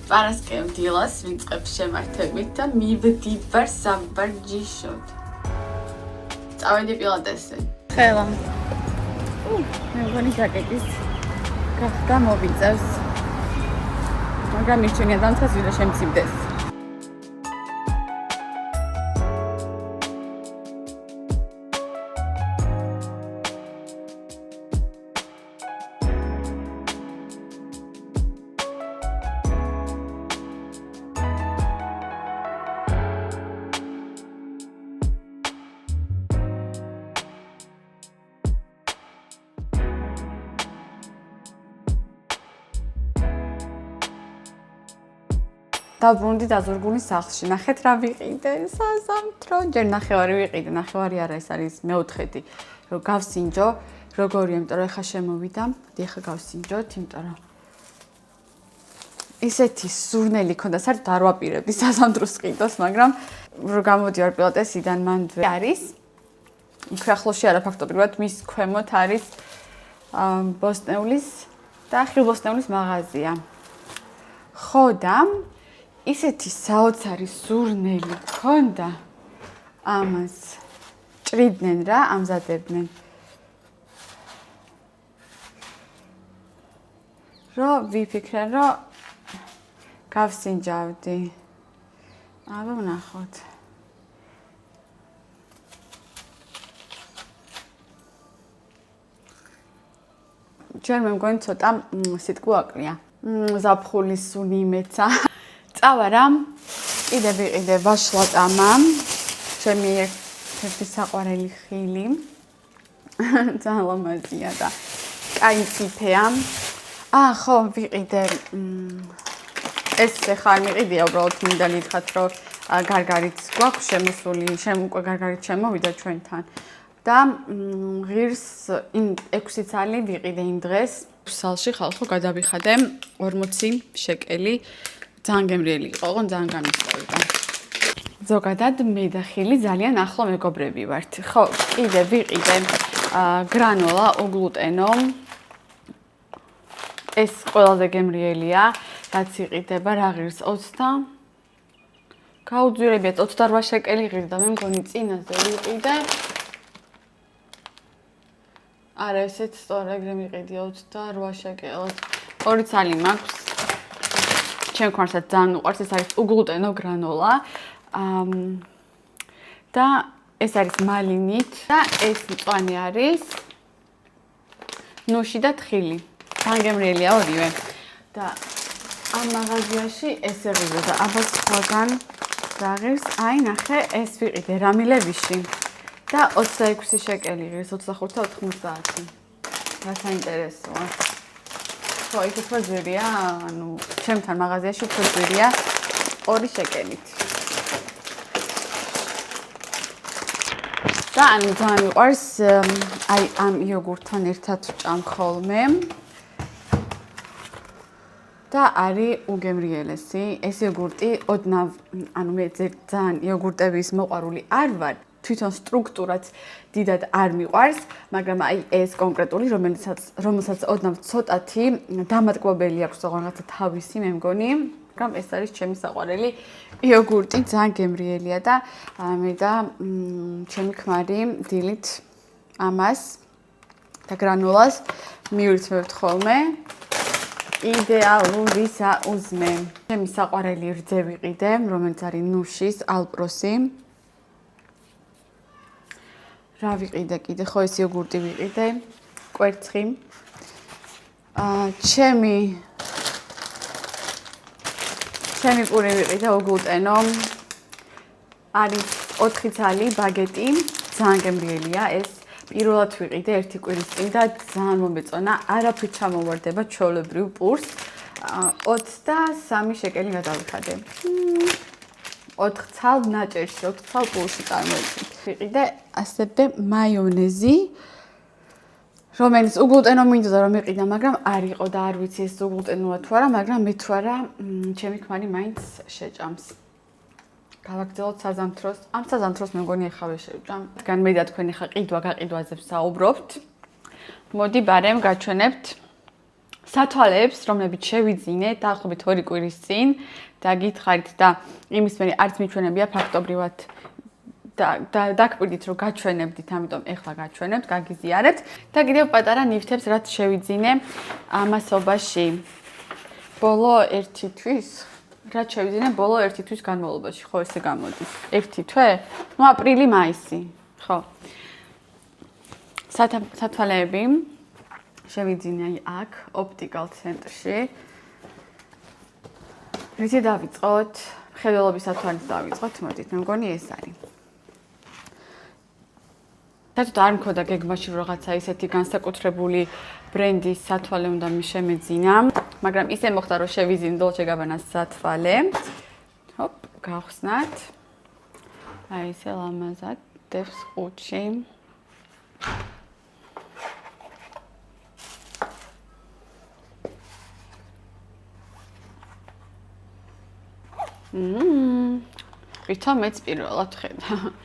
პარასკევ დილას ვიწყებ შემართებით და მივდივარ საბარჯიშოდ. წავედი პილატესზე. ხელა. მე მგონი ჯაკეტის გახდა მოვიწევს. მაგრამ მიჩვენია დამცას ვიდრე შემცივდეს. დაბრუნდი დაზურგულის სახლში. ნახეთ რა ვიყიდე, საზამთრო. ჯერ ნახევარი ვიყიდე, ნახევარი არა, ეს არის მეოთხედი. რომ გავსინჯო, როგორია, იმიტომ რომ ეხა შემოვიდა. ეხა გავსინჯოთ, იმიტომ რომ ისეთი სურნელი ქონდა, საერთოდ არ ვაპირებდი საზამთროს ყიდოს, მაგრამ რომ გამოდივარ პილატესიდან მან არის. იქ ახლოში არა ფაქტობრივად, მის ქვემოთ არის ბოსტნეულის და ხილბოსტნეულის მაღაზია. ხო და ისეთი საოცარი სურნელი ქონდა ამას ჭრიდნენ რა ამზადებდნენ რომ ვიფიქრე რომ გავსინჯავდი აბა ვნახოთ ჯერ მე მგონი ცოტა სიტყვი აკლია ზაფხულის სუნი იმეცა წავა რა კიდე ვიყიდე ვაშლატამა ჩემი ერთი საყვარელი ხილი ძალიან ლამაზია და კაი ციფეა ხო ვიყიდე ეს ხა მიყიდია უბრალოდ მინდა ნითხრათ რომ გარგარიც გვაქვს შემოსული უკვე გარგარიც შემოვიდა ჩვენთან და ღირს 6 წელი ვიყიდე იმ დღეს სალში ხალხო გადავიხადე 40 შეკელი ძალიან გემრიელი იყო, ძალიან გამისწორდა. ზოგადად მე და ხილი ძალიან ახლო მეგობრები ვართ. ხო, კიდე ვიყიდე გრანოლა უგლუტენო. ეს ყველაზე გემრიელია, რაც იყიდება რა ღირს 20. გაუძვირებიათ 28 შეკელი ღირდა, მე მგონი წინაზე ვიყიდე. არა, ესეც სწორად მიყიდია 28 შეკელად. 2 წელი მაქვს. ჩემ ქმარსაც ძალიან უყვარს ეს არის უგლუტენო გრანოლა და ეს არის მალინით და ეს მწვანე არის ნუში და თხილი ძალიან გემრიელია ორივე და ამ მაღაზიაში ესე ღირდა და აბა სხვაგან რა ღირს აი ნახე ეს ვიყიდე რამილევიში და 26 შეკელი ღირს 25 და 90 რა საინტერესოა ხო, იქ უფრო ძვირია, ანუ ჩემთან მაღაზიაში უფრო ძვირია 2 შეკელით. და ანუ ძალიან მიყვარს აი ამ იოგურტთან ერთად ვჭამ ხოლმე. და არის უგემრიელესი, ეს იოგურტი ოდნავ, ანუ მე ძალიან იოგურტების მოყვარული არ ვარ. თვითონ სტრუქტურაც დიდად არ მიყვარს, მაგრამ აი ეს კონკრეტული, რომელსაც ოდნავ ცოტათი დამატკბობელი აქვს რაღაცა თავისი, მე მგონი, მაგრამ ეს არის ჩემი საყვარელი იოგურტი, ძალიან გემრიელია და მე და ჩემი ქმარი დილით ამას და გრანოლას მივირთმევთ ხოლმე. იდეალური საუზმე. ჩემი საყვარელი რძე ვიყიდე, რომელიც არის ნუშის ალპროსი. რა ვიყიდე კიდე, ხო ეს იოგურტი ვიყიდე, კვერცხი. ჩემი პური ვიყიდე უგლუტენო. არის 4 წალი ბაგეტი, ძალიან გემრიელია ეს. პირველად ვიყიდე 1 კვირის წინ და ძალიან მომეწონა, არაფრით ჩამოვარდება ჩვეულებრივ პურს. 23 შეკელი გადავიხადე. 4 წალ ნაჭერში, 4 წალ პურში წარმოიქმნით. ვიყიდე ასევე მაიონეზი, რომელიც უგლუტენო მინდოდა რომ იყიდა, მაგრამ არ იყო და არ ვიცი ეს უგლუტენოა თუ არა, მაგრამ მე თუ არა, ჩემი ქმარი მაინც შეჭამს. გავაგრძელოთ საზამთროს. ამ საზამთროს მე მგონი ეხავე შევჭამ. რადგან მე და თქვენ ეხა ყიდვა-გაყიდვაზე ვსაუბრობთ. მოდი ბარემ გაჩვენებთ სათვალეებს, რომლებიც შევიძინე დაახლოებით 2 კვირის წინ და გითხარით და იმის მერე არც მიჩვენებია ფაქტობრივად დაგკვირდით რომ გაჩვენებდით, ამიტომ ეხლა გაჩვენებთ, გაგიზიარეთ და კიდევ პატარა ნივთებს რაც შევიძინე ამასობაში ბოლო 1 თვის რაც შევიძინე ბოლო 1 თვის განმავლობაში, ხო ესე გამოდის. 1 თვე? ნუ აპრილი, მაისი, ხო. სათვალეები შევიძინე აქ ოპტიკალ ცენტრში. რითი დავიწყოთ? მხედველობის სათვალით დავიწყოთ, მოდით, მე მგონი ეს არის. საერთოდ არ მქონდა გეგმაში რაღაცა ისეთი განსაკუთრებული ბრენდის სათვალე უნდა შემეძინა, მაგრამ ისე მოხდა რომ შევიძინე Dolce & Gabbana სათვალე. ჰოპ, გავხსნათ. აი ესე ლამაზად დევს ყუთში. ვითომ მეც პირველად ხედა.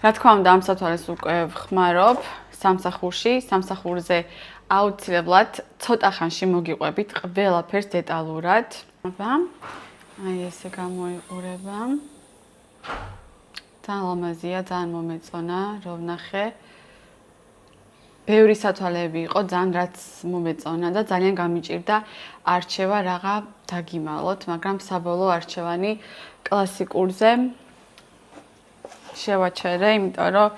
რა თქმა უნდა, ამ სათვალეს უკვე ვხმარობ სამსახურში, სამსახურზე აუცილებლად ცოტა ხანში მოგიყვებით ყველაფერს დეტალურად. აი ესე გამოიყურება. ძალიან ლამაზია, ძალიან მომეწონა, რო ვნახე. ბევრი სათვალეები იყო, ძალიან რაც მომეწონა და ძალიან გამიჭირდა არჩევა რაღა დაგიმალოთ, მაგრამ საბოლოო არჩევანი კლასიკურზე შევაჩერე, იმიტომ რომ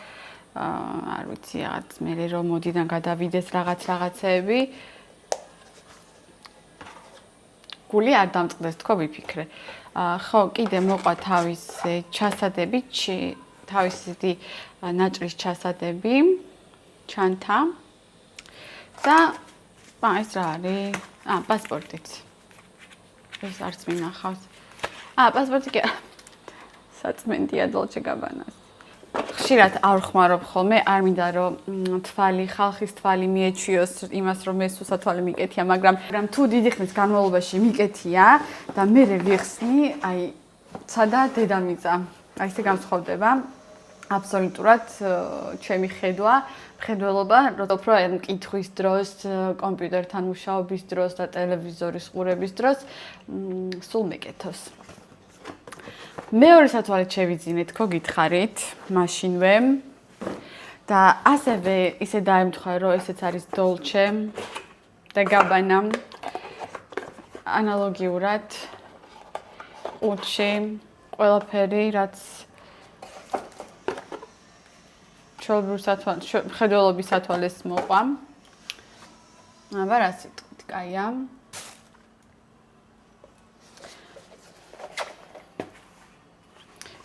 არ ვიცი, რაღაც მე რომ მოდიდან გადავიდეს რაღაცეები. გული არ დამწყდეს, თქო ვიფიქრე. ხო, კიდე მოყვა თავის ჩასადები, თავისი ნაჭრის ჩასადები, ჩანთა. და ეს რა არის? პასპორტიც. ეს არც მინახავს. პასპორტი კი საწმენდია Dolce & Gabbana-ს. ხშირად არ ვხმარობ ხოლმე, არ მინდა რომ ხალხის თვალი მიეჩვიოს იმას რომ მე სულ სათვალე მიკეთია, მაგრამ თუ დიდი ხნის განმავლობაში მიკეთია და მე ვიხსნი, აი სადა დედამიწა. აი ესე განსხვავდება აბსოლუტურად ჩემი მხედველობა, რომ მკითხვის დროს, კომპიუტერთან მუშაობის დროს და ტელევიზორის ყურების დროს სულ მეკეთოს. მეორე სათვალეთ შევიძინე, თქო გითხარით, მაშინვე. და ასევე ისე დაემთხვა, რომ ესეც არის Dolce & Gabbana. ანალოგიურად ყუთში ყველაფერი, რაც მხედველობის სათვალეს მოყვა. აბა რა სიტყვით, კაია.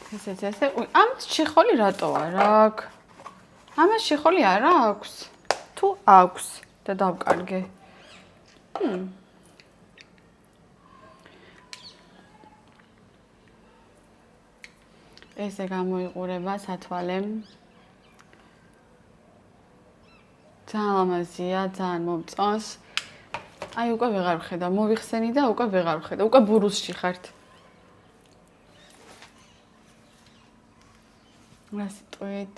ესე. ამას შეხოლი რატო არ აქვს? ამას შეხოლი არ აქვს? თუ აქვს და დავკარგე. ესე გამოიყურება სათვალე. ძალიან ლამაზია, ძალიან მომწონს. აი უკვე ვეღარ ვხედა, მოვიხსენი და უკვე ვეღარ ვხედა, უკვე ბურუსში ხართ. რა სიტყვით?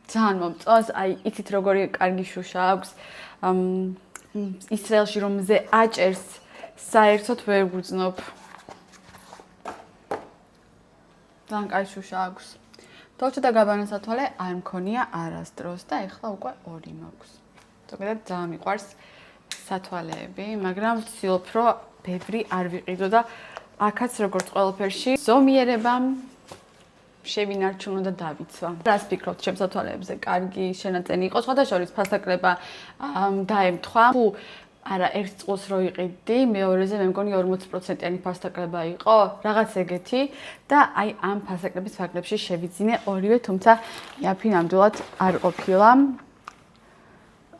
ძალიან მომწონს, აი იცით როგორი კარგი შუშა აქვს. ისრაელში რომ მზე აჭერს, საერთოდ ვერ გვძნობ. ძალიან კარგი შუშა აქვს. Dolce & Gabbana სათვალე არ მქონია არასდროს და ეხლა უკვე 2 მაქვს. ზოგადად ძალიან მიყვარს სათვალეები, მაგრამ ვცდილობ რომ ბევრი არ ვიყიდო და აქაც როგორც ყველაფერში ზომიერება შევინარჩუნო და დავიცვა. რას ფიქრობთ ჩემს სათვალეებზე? კარგი შენაწენი იყო, სხვადასხვა ფასაკლება დაემთხვა. თუ არა ერთ წყულს რო იყიდი, მეორეზე მე მგონი 40%-იანი ფასაკლება იყო, რაღაც ეგეთი და აი ამ ფასაკლების ფაკლებში შევიძინე ორივე, თუმცა იაფი ნამდვილად არ ყოფილა.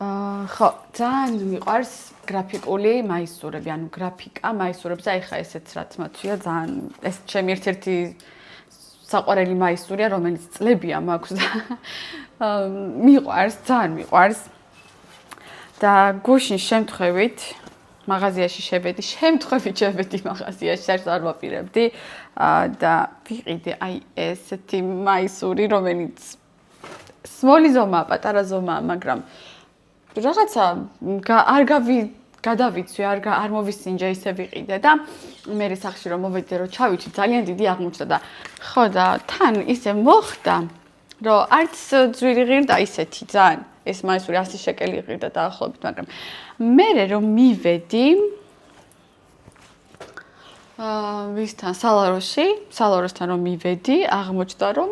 ხო, ძალიან მიყვარს გრაფიკული მაისურები, ანუ გრაფიკა მაისურებზე, აი ხა ესეც რაც მათვია, ძალიან ეს ჩემი ერთ-ერთი საყვარელი მაისურია, რომელიც წლებია მაქვს და მიყვარს, ძალიან მიყვარს. და გუშინ შემთხვევით მაღაზიაში შევედი მაღაზიაში, საერთოდ არ ვაპირებდი და ვიყიდე აი ესეთი მაისური, რომელიც სმოლი ზომაა, პატარა ზომაა, მაგრამ რაღაცა არ გადავიცვი, არ მოვისინჯე ისე ვიყიდე და მე სახში რომ მოვედე რომ ჩავიცი ძალიან დიდი აღმოჩნდა და ხო და თან ისე მოხდა რომ არც ძვირი ღირდა ისეთი ძალიან ეს მაისური 100 შეკელი ღირდა დაახლოებით მაგრამ მე რომ მივედი ვისთან სალაროსთან რომ მივედი აღმოჩნდა რომ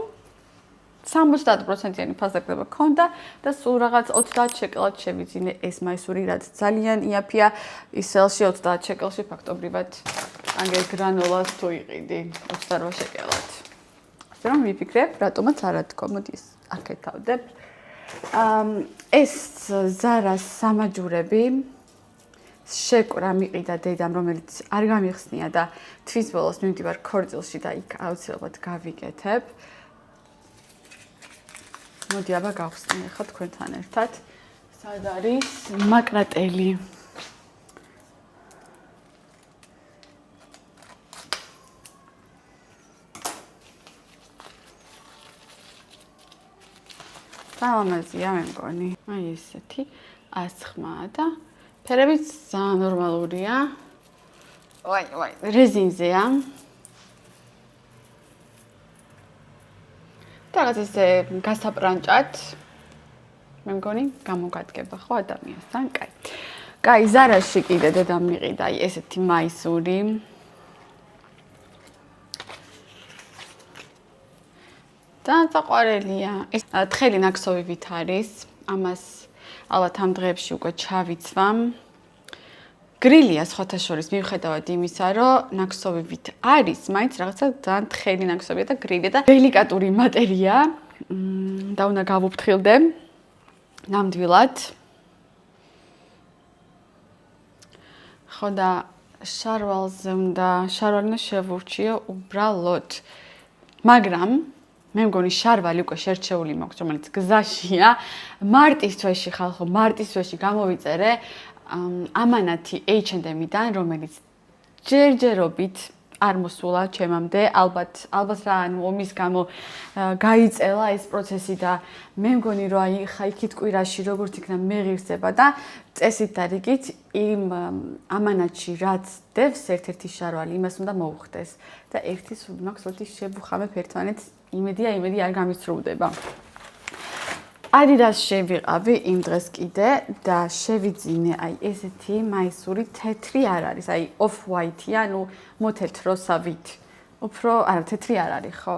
70%-იანი ფასდაგრება ქონდა და სულ რაღაც 30 შეკელად შევიძინე ეს მაისური რაც ძალიან იაფია ისელში 30 შეკელში ფაქტობრივად ანგელ გრანოლას თუ იყიდი 28 შეკელად. ასე რომ ვიფიქრებ რატომაც არა თქო მოდი ეს აქეთავდებ. ეს ზარას სამაჯურები შეკვრა მიყიდა დედამ რომელიც არ გამიხსნია და თვის ბოლოს მივდივარ ქორწილში და იქ აუცილებლად გავიკეთებ. მოდი აბა გავხსნი ახლა თქვენთან ერთად. სად არის მაკრატელი? ლამაზია მე მგონი. აი ესეთი ასხმაა და ფერებიც ძალიან ნორმალურია. ვაი, რეზინზეა. რაღაც ესე გასაპრანჭად მე მგონი გამოგადგება ხო ადამიანთან, კაი. კაი, ზარაში კიდე დედამ მიყიდა აი ესეთი მაისური. და საყვარელია. ეს თხელი ნაქსოვივით არის. ამას ალბათ ამ დღეებში უკვე ჩავიცვამ. გრილია სხვათა შორის მიუხედავად იმისა, რომ ნაქსოვივით არის, მაინც რაღაცა ძალიან თხელი ნაქსოვია და გრილია და დელიკატური მატერია. და უნდა გავუფრთხილდე ნამდვილად. ხო და შარვალზე უნდა შევურჩიო უბრალოდ. მაგრამ მე მგონი შარვალი უკვე შერჩეული მაქვს, რომელიც გზაშია. მარტის თვეში ხალხო, მარტის თვეში გამოვიწერე ამანათი H&M-დან, რომელიც ჯერჯერობით არ მოსულა ჩემამდე, ალბათ რა ომის გამო გაიწელა ეს პროცესი და მე მგონი რომ აი ხა იქით კვირაში როგორც იქნა მეღირსება და წესით და რიგით იმ ამანათში რაც დევს ერთ-ერთი შარვალი იმას უნდა მოუხდეს და ერთი სულ მაქვს როდი შევუხამებ ერთმანეთს იმედია არ გამისრუდება. Adidas შევიყავი იმ დღეს კიდე და შევიძინე აი ესეთი მაისური თეთრი არ არის, აი off-white-ია, ანუ მოთეთროსავით. უფრო არა თეთრი არ არის, ხო?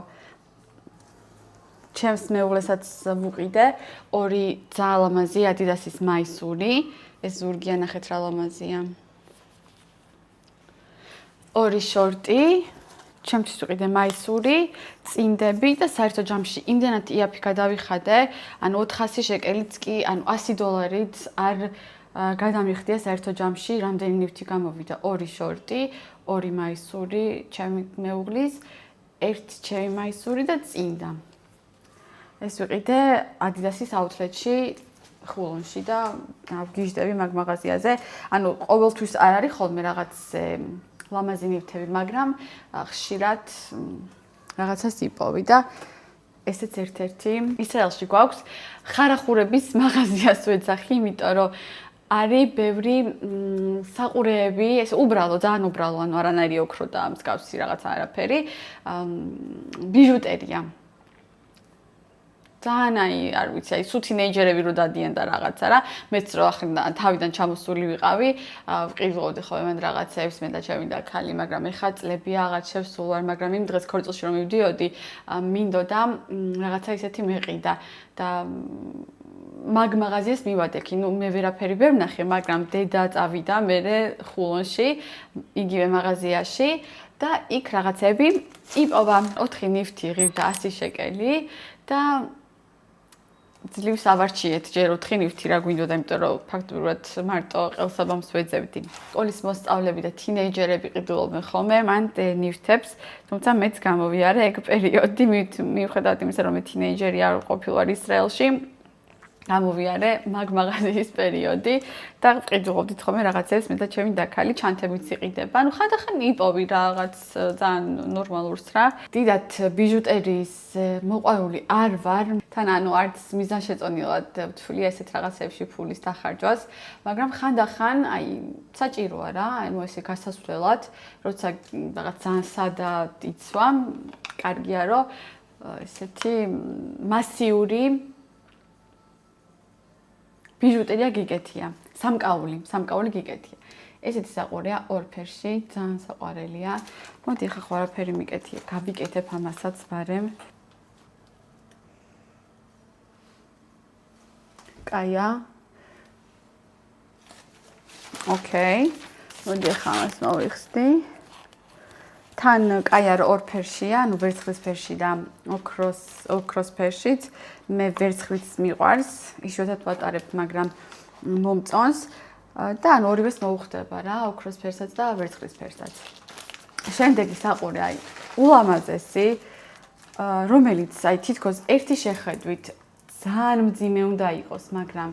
ჩემს მეუღლესაც ვუყიდე, ორი ძალიან ლამაზი Adidas-ის მაისური, ეს ზურგია ნახეთ რა ლამაზია. ორი შორტი ჩემთვის ვიყიდე მაისური, წინდები და საერთო ჯამში იმდენად იაფი გადავიხადე, ანუ 400 შეკელიც კი, ანუ $100-ით არ გადამიხდია საერთო ჯამში, რამდენი ნივთი გამოვიდა, ორი შორტი, ორი მაისური, ჩემი მეუღლის, ერთი ჩემი მაისური და წინდა. ეს ვიყიდე Adidas-ის outlet-ში ხულონში და ვგიჟდები მაგ მაღაზიაზე, ანუ ყოველთვის არ არის ხოლმე რაღაც ლამაზი ნივთები, მაგრამ ხშირად რაღაცას იპოვი და ესეც ერთ-ერთი ისრაელში გვაქვს ხარახურების მაღაზიას ვეძახი, იმიტომ რომ არის ბევრი საყურეები, ეს უბრალო, ძალიან უბრალო, ანუ არანაირი ოქრო და მსგავსი რაღაცა არაფერი, ბიჟუტერია. ძალიან არ ვიცი, აი სულ თინეიჯერები რო დადიან და რაღაცა რა, მეც რო ახლა თავიდან ჩამოსული ვიყავი, ვყიდულობდი ხოლმე მან რაღაცებს, მე და ჩემი და ქალი, მაგრამ ეხა წლებია აღარ შევსულ ვარ, მაგრამ იმ დღეს ქორწილში რომ მივდიოდი, მინდოდა რაღაცა ისეთი მეყიდა და მაგ მაღაზიას მივადექი, ნუ მე ვერაფერი ვერ ვნახე, მაგრამ დედა წავიდა მერე ხულონში, იგივე მაღაზიაში და იქ რაღაცები იპოვა 4 ნივთი ღირდა 100 შეკელი და ძლივს ავარჩიეთ ჯერ 4 ნივთი რა გვინდოდა, იმიტომ რომ ფაქტობრივად მარტო ყელსაბამს ვეძებდი. სკოლის მოსწავლეები და თინეიჯერები ყიდულობენ ხოლმე მან ნივთებს, თუმცა მეც გამოვიარე ეგ პერიოდი, მიუხედავად იმისა, რომ მე თინეიჯერი არ ყოფილვარ ისრაელში. გამოვიარე მაგ მაღაზიის პერიოდი და ყიდულობდით ხოლმე რაღაცებს მე და ჩემი დაქალი ჩანთებით იყიდება. ანუ ხანდახან იპოვი რაღაც ძალიან ნორმალურს რა. დიდად ბიჟუტერიის მოყვარული არ ვარ. თან ანუ არც მიზანშეწონილად ვთვლი ესეთ რაღაცებში ფულის დახარჯვას, მაგრამ ხანდახან აი საჭიროა რა, ანუ ესე გასასვლელად, როცა რაღაც ძალიან სადად იცვა, კარგია რომ ესეთი მასიური ბიჟუტერია გიგეთია, სამკაული გიგეთია. ესეთი საყვარია ორ ფერში, ძალიან საყვარელია. მოდი ახლა ყველაფერი მიკეთია, გავიკეთებ ამასაც ვარემ. კაია. ოკეი. მოდი ახლა ამას მოვიხსნი. თან კაია ორ ფერშია, ანუ ვერცხლის ფერში და ოქროს ფერშიც. მე ვერცხლიც მიყვარს, იშვიათად ვატარებ, მაგრამ მომწონს და ანუ ორივეს მოუხდება რა, ოქროს ფერსაც და ვერცხლის ფერსაც. შემდეგი საყვარე აი ულამაზესი, რომელიც აი თითქოს ერთი შეხედვით ძალიან მძიმე უნდა იყოს, მაგრამ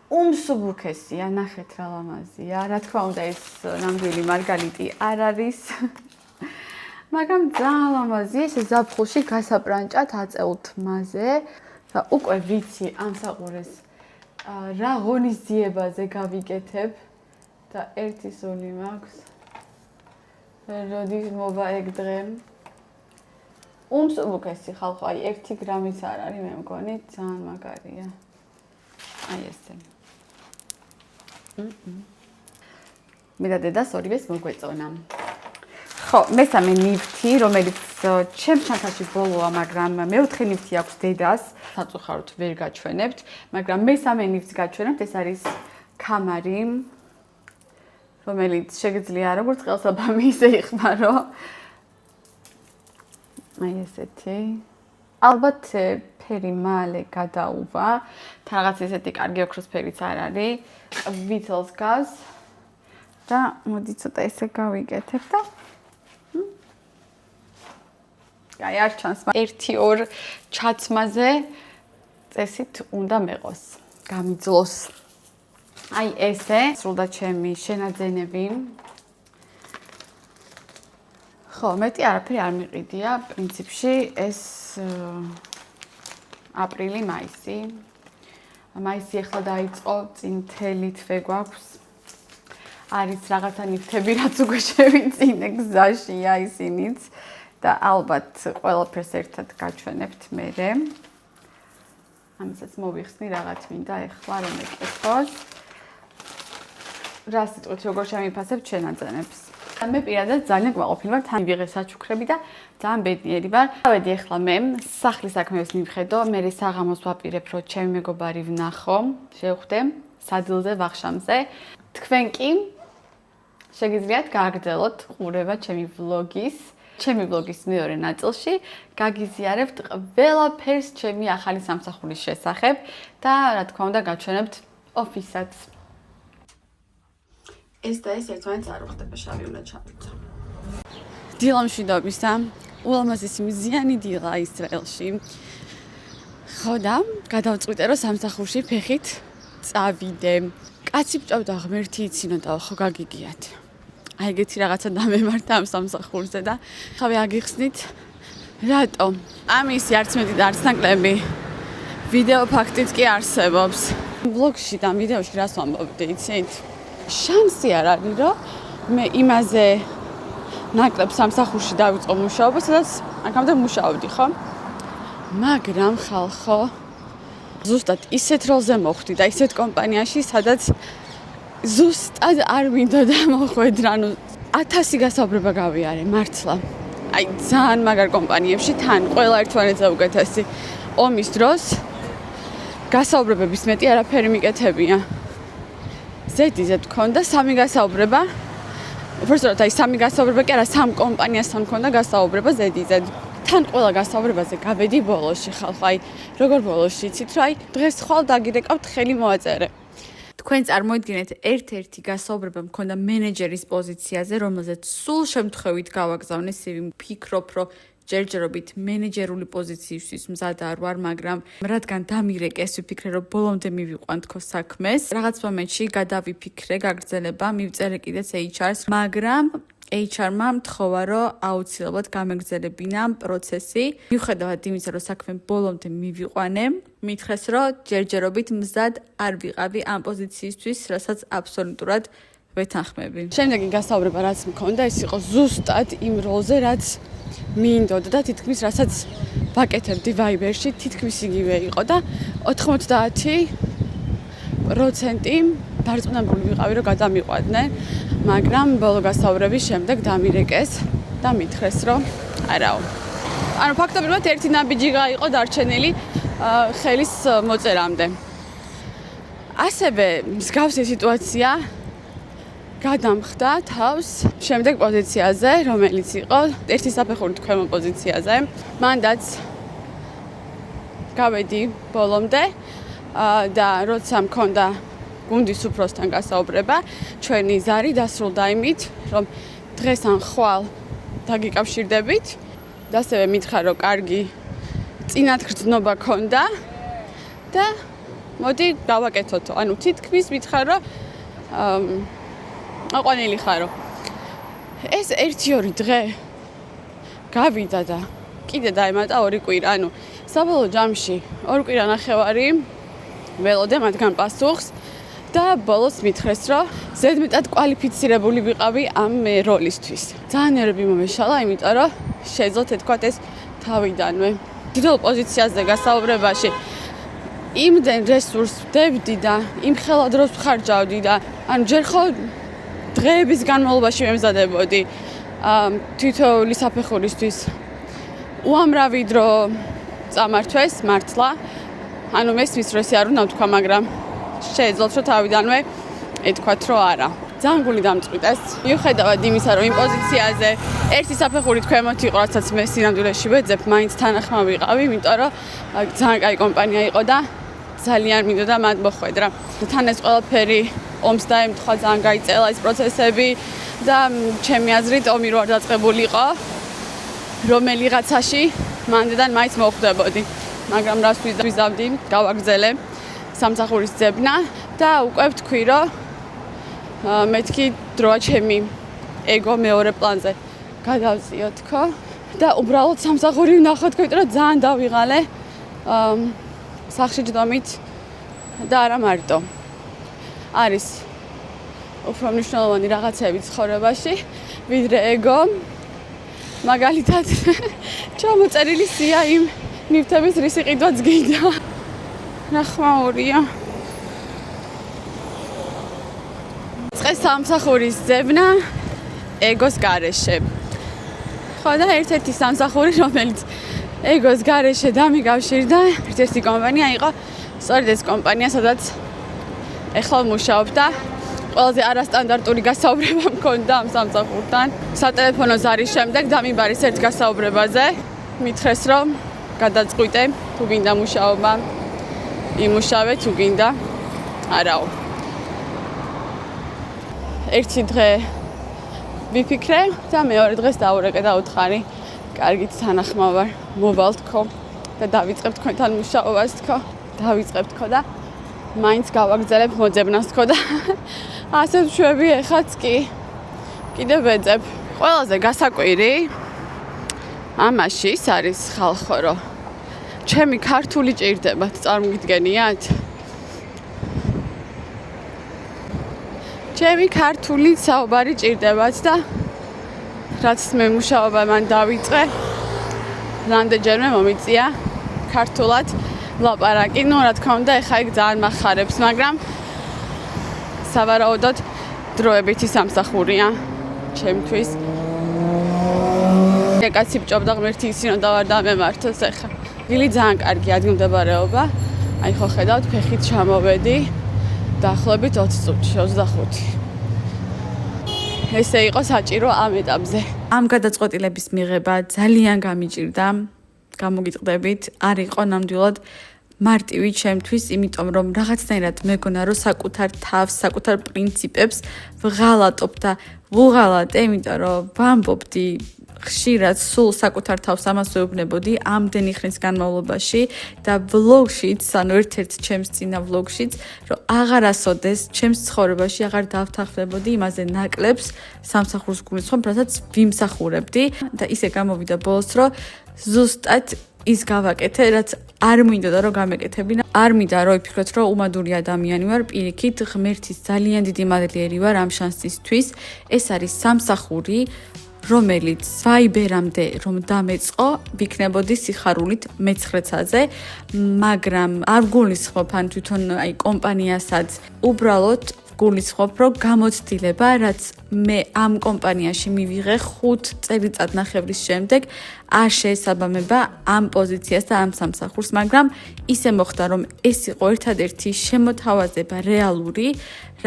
უმსუბუქესია, ნახეთ რა ლამაზია. რა თქმა უნდა ეს ნამდვილი მარგალიტი არ არის. მაგრამ ძალიან ლამაზია, ეს ზაფხულში გასაბრანჭად აწეულთ მასზე და უკვე ვიცი ამ საყურეს რა ღონისძიებაზე გავიკეთებ და ერთი სული მაქვს. როდის მოვა ეგ დღე. უმსუბუქესი ხალხო, აი 1 გრამიც არ არის, მე მგონი ძალიან მაგარია. აი ესე. მე და დედას ორივეს მოგვეწონა. ხო, მესამე ნივთი, რომელიც ჩემს ჩანთაში ბოლოა, მაგრამ მეოთხე ნივთი აქვს დედას. საწუხაროდ ვერ გაჩვენებთ, მაგრამ მესამე ნივთს გაჩვენებთ, ეს არის კამარი, რომელიც შეგიძლია როგორც ყელსაბამი ისე იხმარო. აი ესეთი. ალბათ ფერი მალე გადაუვა. თან რაღაც ესეთი კარგი ოქროს ფერიც არ არის. ვითელს გავს და მოდი ცოტა ესე გავიკეთებ და აი არ ჩანს, 1-2 ჩაცმაზე წესით უნდა მეყოს, გამიძლოს. აი ესე სრულდა ჩემი შენაძენები. ხო, მეტი არაფერი არ მიყიდია, პრინციპში ეს აპრილი, მაისი. მაისი ახლა დაიწყო, წინ მთელი თვე გვაქვს. არის რაღაცა ნივთები, რაც უკვე შევიწინე გზაშია ისინიც. და ალბათ ყველაფერს ერთად გაჩვენებთ მერე. ამასაც მოვიხსნი რაღაც მინდა ეხლა რომ ეკითხოს. რა სიტყვით როგორ შემიფასებ შენაძენებს. მე პირადად ძალიან გვაყოფილი ვარ, თან ვიღე საჩუქრები და ძალიან ბედნიერი ვარ. დავედი ეხლა მე სახლის საქმეებს მივხედო, მე საღამოს ვაპირებ რომ ჩემი მეგობარი ვნახო, შევხვდე სადილზე ვახშამზე. თქვენ კი შეგიძლიათ გააგრძელოთ ყურება ჩემი ვლოგის. ჩემი ვლოგის მეორე ნაწილში გაგიზიარებთ ყველაფერს ჩემი ახალი სამსახურის შესახებ და რა თქმა უნდა გაჩვენებთ ოფისაც. ეს და ეს ერთმანეთს არ უხდება, შავი უნდა ჩავიწო. დილა მშვიდობისა, ულამაზესი მზიანი დილა ისრაელში. ხო და გადავწყვიტე რომ სამსახურში ფეხით წავიდე. კაცი ბჭავდა ღმერთი იცინოდა, ხო გაგიგიათ. აი ეგეთი რაღაცა დამემართა ამ სამსახურზე და ხავე აგიხსნით რატო? ამისი არც მეტი და არც ნაკლები ვიდეო ფაქტიც კი არსებობს. ვლოგში და ვიდეოში რას ვამბობდი, იცით? შანსი არ არის, რომ მე იმაზე ნაკლებ სამსახურში დავიწყო მუშაობა, სადაც აქამდე მუშაობდი, ხო? მაგრამ ხალხო, ზუსტად ისეთ როლზე მოხვდი და ისეთ კომპანიაში, სადაც ზუსტად არ მინდოდა მოხვედრა, ანუ 1000 გასაუბრება გავიარე, მართლა. აი ძალიან მაგარ კომპანიებში თან ყველა ერთმანეთზე უკეთესი. ომის დროს გასაუბრებების მეტი არაფერი მიკეთებია. ზედიზე მქონდა 3 გასაუბრება. უბრალოდ აი 3 გასაუბრება კი არა, 3 კომპანიასთან მქონდა გასაუბრება ზედიზე. თან ყველა გასაუბრებაზე გავედი ბოლოში, ხალხო, აი როგორ ბოლოში იცით, რომ აი დღეს ხვალ დაგირეკავთ ხელი მოაწერე. თქვენ წარმოიდგინეთ ერთ-ერთი გასაუბრება მქონდა მენეჯერის პოზიციაზე, რომელზეც სულ შემთხვევით გავაგზავნე CV, ვფიქრობ, რომ ჯერჯერობით მენეჯერული პოზიციისთვის მზად არ ვარ, მაგრამ რადგან დამირეკეს, ვიფიქრე, რომ ბოლომდე მივიყვან თქო საქმეს. რაღაც მომენტში გადავიფიქრე გაგრძელება, მივწერე კიდეც HR-ს, მაგრამ HR-მა მთხოვა, რომ აუცილებლად გამეგრძელებინა პროცესი. მიუხედავად იმისა, რომ საქმე ბოლომდე მივიყვანე, მითხრეს, რომ ჯერჯერობით მზად არ ვიყავი ამ პოზიციისთვის, რასაც აბსოლუტურად ვეთანხმები. შემდეგი გასაუბრება რაც მქონდა, ეს იყო ზუსტად იმ როლზე, რაც მინდოდა და თითქმის რასაც ვაკეთებდი Viber-ში, თითქმის იგივე იყო და 90% დარწმუნებული ვიყავი, რომ გადამიყვადნენ, მაგრამ ბოლო გასაუბრების შემდეგ დამირეკეს და მითხრეს, რომ არაო. ანუ ფაქტობრივად ერთი ნაბიჯი იყო დარჩენილი ხელის მოწერამდე. ასევე მსგავსი სიტუაცია გადამხდა თავს შემდეგ პოზიციაზე, რომელიც იყო ერთი საფეხურით ქვემო პოზიციაზე. მანდაც გავედი ბოლომდე და როცა მქონდა გუნდის უფროსთან გასაუბრება, ჩვენი ზარი დასრულდა იმით, რომ დღეს ან ხვალ დაგიკავშირდებით და ასევე მითხრა, რომ კარგი წინათგრძნობა ქონდა და მოდი გავაკეთოთო. ანუ თითქმის მითხრა, რომ აყვანილი ხარო. ეს 1-2 დღე გავიდა და კიდე დაემატა 2 კვირა. ანუ საბოლოო ჯამში 2 კვირა ნახევარი ველოდე მათგან პასუხს და ბოლოს მითხრეს, რომ ზედმეტად კვალიფიცირებული ვიყავი ამ როლისთვის. ძალიან ნერვები მომეშალა, იმიტომ რომ შეძლო თქოთ ეს თავიდანვე. დიდ პოზიციაზე გასაუბრებაში იმდენ რესურსს ვდებდი და იმ ხელად დროს ვხარჯავდი და ანუ ჯერ ხო დღეების განმავლობაში მემზადებოდი თითოეული საფეხურისთვის უამრავი დრო წამართვეს მართლა. ანუ მესმის რომ ეს არ უნდა ვთქვა, მაგრამ შეეძლოთ რომ თავიდანვე ეთქვათ რომ არა. ძალიან გული დამწყვიტეს. მიუხედავად იმისა, რომ იმ პოზიციაზე ერთი საფეხურით ქვემოთ იყო, რასაც მე სინამდვილეში ვეძებ, მაინც თანახმა ვიყავი, იმიტომ რომ ძალიან კაი კომპანია იყო და ძალიან მინდოდა მათ მოხვედრა. თან ეს ყველაფერი ომს დაემთხვა, ძალიან გაიწელა ეს პროცესები და ჩემი აზრით ომი რო არ დაწყებულიყო, რომელიღაცაში მანდიდან მაინც მოხვდებოდი. მაგრამ რას ვიზავდი, გავაგრძელე სამსახურის ძებნა და უკვე ვთქვი, რომ მეთქი დროა ჩემი ეგო მეორე პლანზე გადავწიო თქო და უბრალოდ სამსახური ვნახოთ, რომ ძალიან დავიღალე სახლში ჯდომით და არა მარტო. არის უფრო მნიშვნელოვანი რაღაცები ცხოვრებაში, ვიდრე ეგო. მაგალითად, ჩამოწერილი სია იმ ნივთების რისი ყიდვაც გინდა. ნახმაურია. წეს სამსახურის ძებნა ეგოს გარეშე. ხო და ერთ-ერთი სამსახური, რომელიც ეგოს გარეშე დამიკავშირდა, ერთ-ერთი კომპანია იყო, სწორედ ეს კომპანია, სადაც ეხლა მუშაობ და ყველაზე არასტანდარტული გასაუბრება მქონდა ამ სამსახურთან. სატელეფონო ზარის შემდეგ დამიბარის ერთ გასაუბრებაზე, მითხრეს, რომ გადაწყვიტე, თუ გინდა მუშაობა, იმუშავე, თუ გინდა, არაო. ერთი დღე ვიფიქრე და მეორე დღეს დაურეკე და უთხარი, კარგით თანახმა ვარ, მოვალ თქო და დავიწყებ თქვენთან მუშაობას თქო, დავიწყებ თქო და მაინც გავაგრძელებ მოძებნას თქო და ასე ვშვები ეხაც კი კიდე ვეძებ. ყველაზე გასაკვირი ამაში ის არის ხალხო, რომ ჩემი ქართული ჭირდებათ, წარმოგიდგენიათ? ჩემი ქართული საუბარი ჭირდებათ და რაც მე მუშაობა მან დავიწყე, რამდენჯერმე მომიწია ქართულად ლაპარაკი. ნუ რა თქმა უნდა, ეხა იქ ძალიან მახარებს, მაგრამ სავარაუდოდ დროებითი სამსახურია ჩემთვის. კაცი ბჭობდა ღმერთი ისინოდა ვარ და მემართოს ეხა. გილი ძალიან კარგი ადგილმდებარეობა. აი ხო ხედავთ, ფეხით ჩამოვედი. დაახლოებით 20 წუთში, 25. ესე იყო საჭირო ამ ეტაპზე. ამ გადაწყვეტილების მიღება ძალიან გამიჭირდა. გამოგიტყდებით, არ იყო ნამდვილად მარტივი ჩემთვის, იმიტომ რომ რაღაცნაირად მეგონა რომ საკუთარ თავს, საკუთარ პრინციპებს ვღალატობ და ვუღალატე, იმიტომ რომ ვამბობდი ხშირად სულ საკუთარ თავს ამას ვეუბნებოდი ამდენი ხნის განმავლობაში და ვლოგშიც, ანუ ერთ-ერთ ჩემს წინა ვლოგშიც, რომ აღარასოდეს ჩემს ცხოვრებაში აღარ დავთანხმდებოდი იმაზე ნაკლებს სამსახურს გულისხმობ, რასაც ვიმსახურებდი და ისე გამოვიდა ბოლოს, რომ ზუსტად ის გავაკეთე, რაც არ მინდოდა რომ გამეკეთებინა. არ მინდა რომ იფიქროთ, რომ უმადური ადამიანი ვარ, პირიქით ღმერთის ძალიან დიდი მადლიერი ვარ ამ შანსისთვის. ეს არის სამსახური, რომელიც ვაიბერამდე რომ დამეწყო, ვიქნებოდი სიხარულით მე-9-ზე, მაგრამ არ გულისხმობ ან თვითონ აი კომპანიასაც უბრალოდ გულისხმობ, რომ გამოცდილება, რაც მე ამ კომპანიაში მივიღე 5 წელიწადნახევრის შემდეგ, არ შეესაბამება ამ პოზიციას და ამ სამსახურს, მაგრამ ისე მოხდა, რომ ეს იყო ერთადერთი შემოთავაზება რეალური,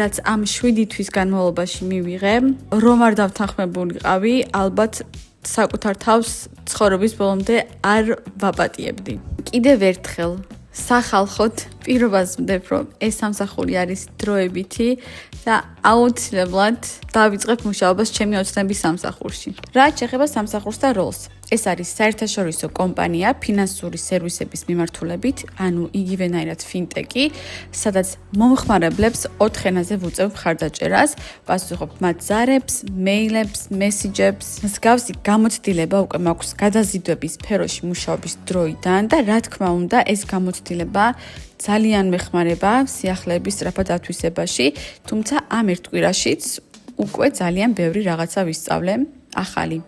რაც ამ 7 თვის განმავლობაში მივიღე, რომ არ დავთანხმებულიყავი, ალბათ საკუთარ თავს ცხოვრების ბოლომდე არ ვაპატიებდი. კიდევ ერთხელ სახალხოდ პირობას ვდებ, რომ ეს სამსახური არის დროებითი და აუცილებლად დავიწყებ მუშაობას ჩემი ოცნების სამსახურში. რაც შეეხება სამსახურს და როლს, ეს არის საერთაშორისო კომპანია ფინანსური სერვისების მიმართულებით, ანუ იგივენაირად ფინტეკი, სადაც მომხმარებლებს 4 ენაზე ვუწევ მხარდაჭერას, პასუხობ მათ ზარებს, მეილებს, მესიჯებს. მსგავსი გამოცდილება უკვე მაქვს გადაზიდვების სფეროში მუშაობის დროიდან და რა თქმა უნდა, ეს გამოცდილება ძალიან მეხმარება სიახლეების სწრაფად ათვისებაში, თუმცა ამ ერთ კვირაშიც უკვე ძალიან ბევრი რაღაცა ვისწავლე ახალი.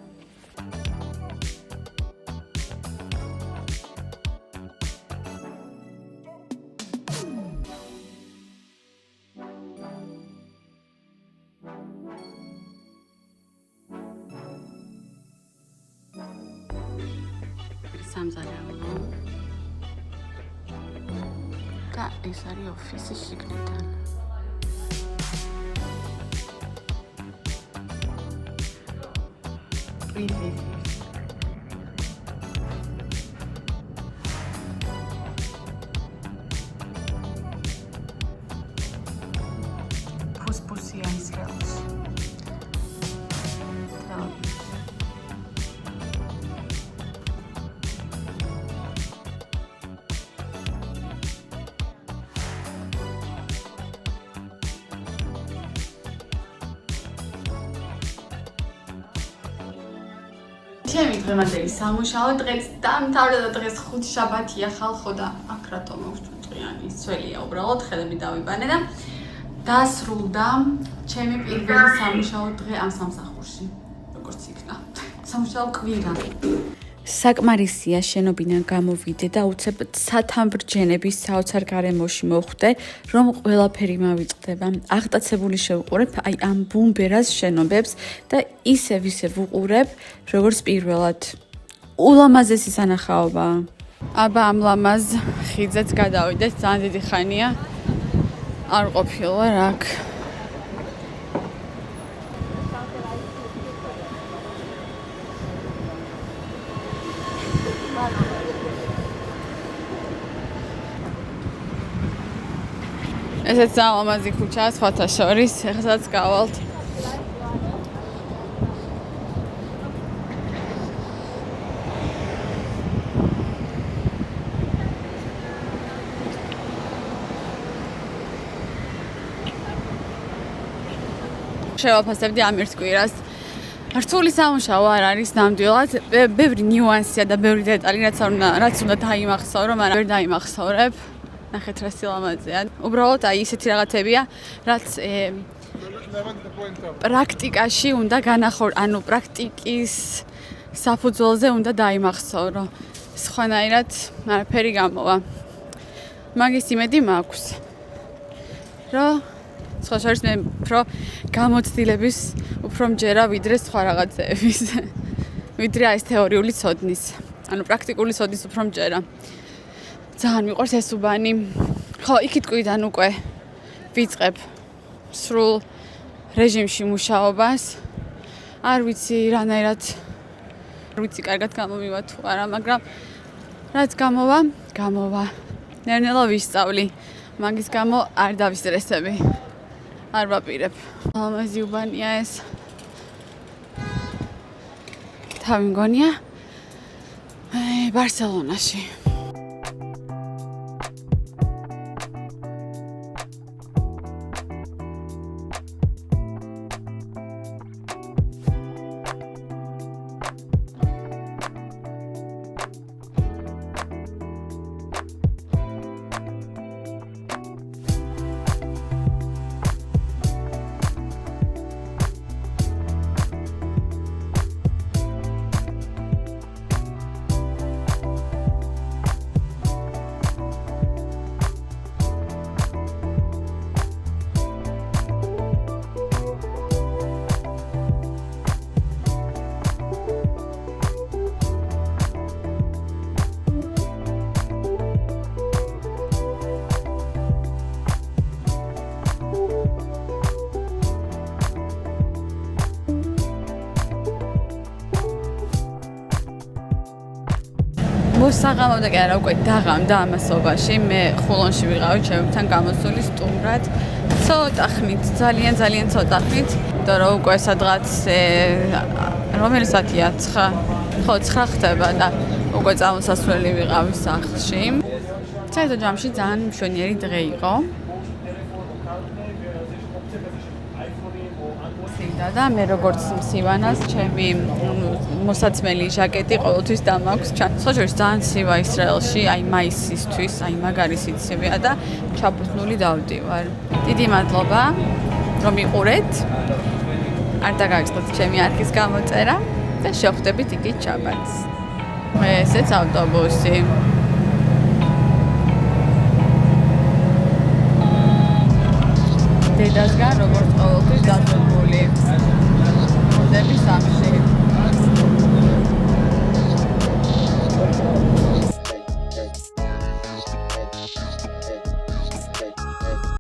სამზარეულო და ეს არის ოფისის შიგნიდან. ფუსფუსია ისრაელს. ჩემი დღემდელი სამუშაო დღეც დამთავრდა და დღეს 5 შაბათია ხალხო და აქ რატომ მოვჭუჭყიანი სველია უბრალოდ ხელები დავიბანე და დასრულდა ჩემი პირველი სამუშაო დღე ამ სამსახურში როგორც იქნა სამუშაო კვირა საკმარისია შენობიდან გამოვიდე და უცებ სათამბრჯენების საოცარ გარემოში მოხვდე, რომ ყველაფერი მავიწყდება. აღტაცებული შევყურებ აი ამ ბუმბერას შენობებს და ისევ ვუყურებ, როგორც პირველად. ულამაზესი სანახაობა. აბა ამ ლამაზ ხიძეც გადავიდეთ, ძალიან დიდი ხანია. არ ყოფილა რაკ. ესეც ძალიან ლამაზი ქუჩაა, სხვათა შორის, ეხლაც გავალთ. შევაფასებდი ამ ერთ კვირას. რთული სამუშაო არ არის ნამდვილად, ბევრი ნიუანსია და ბევრი დეტალი, რაც უნდა დაიმახსოვრო, მაგრამ ვერ დაიმახსოვრებ. ნახეთ რა სილამაზეა. უბრალოდ აი ისეთი რაღაცებია, რაც პრაქტიკაში უნდა განახორ, ანუ პრაქტიკის საფუძველზე უნდა დაიმახსოვრო. სხვანაირად არაფერი გამოვა. მაგის იმედი მაქვს. რომ სხვა შორის მე უფრო გამოცდილების უფრო მჯერა ვიდრე სხვა რაღაცების. ვიდრე ეს თეორიული ცოდნის. ანუ პრაქტიკული ცოდნის უფრო მჯერა. ძალიან მიყვარს ეს უბანი. ხო, იქით კვიდან უკვე ვიწყებ სრულ რეჟიმში მუშაობას. არ ვიცი რანაირად არ ვიცი კარგად გამომივა თუ არა, მაგრამ რაც გამოვა. ნერნელა ვისწავლი. მაგის გამო არ დავისტრესები. არ ვაპირებ. ლამაზი უბანია ეს. თავი მგონია ბარსელონაში. მოსაღამო და კი არა უკვე დაღამდა ამასობაში მე ხულონში ვიყავი ჩემთან გამოსული სტუმრად ცოტა ხნით ძალიან ცოტა ხნით იმიტომ რომ უკვე სადღაც რომელი საათია 9 ხო 9 ხდება და უკვე წამოსასვლელი ვიყავი სახლში საერთოდ ჯამში ძალიან მშვენიერი დღე იყო და მე როგორც მსივანას ჩემი მოსაცმელი ჟაკეტი ყოველთვის დამაქვს ჩანს. სხვა შორის ძალიან სივა ისრაელში, აი მაისისთვის, აი მაგარი სიცივეა და ჩაფუთნული დავდივარ. დიდი მადლობა რომ იყურეთ. არ დაგაიწყოთ ჩემი არქის გამოწერა და შევხვდებით იქით შაბათს. ესეც ავტობუსი. დედასგან როგორც ყოველთვის დაწვებული.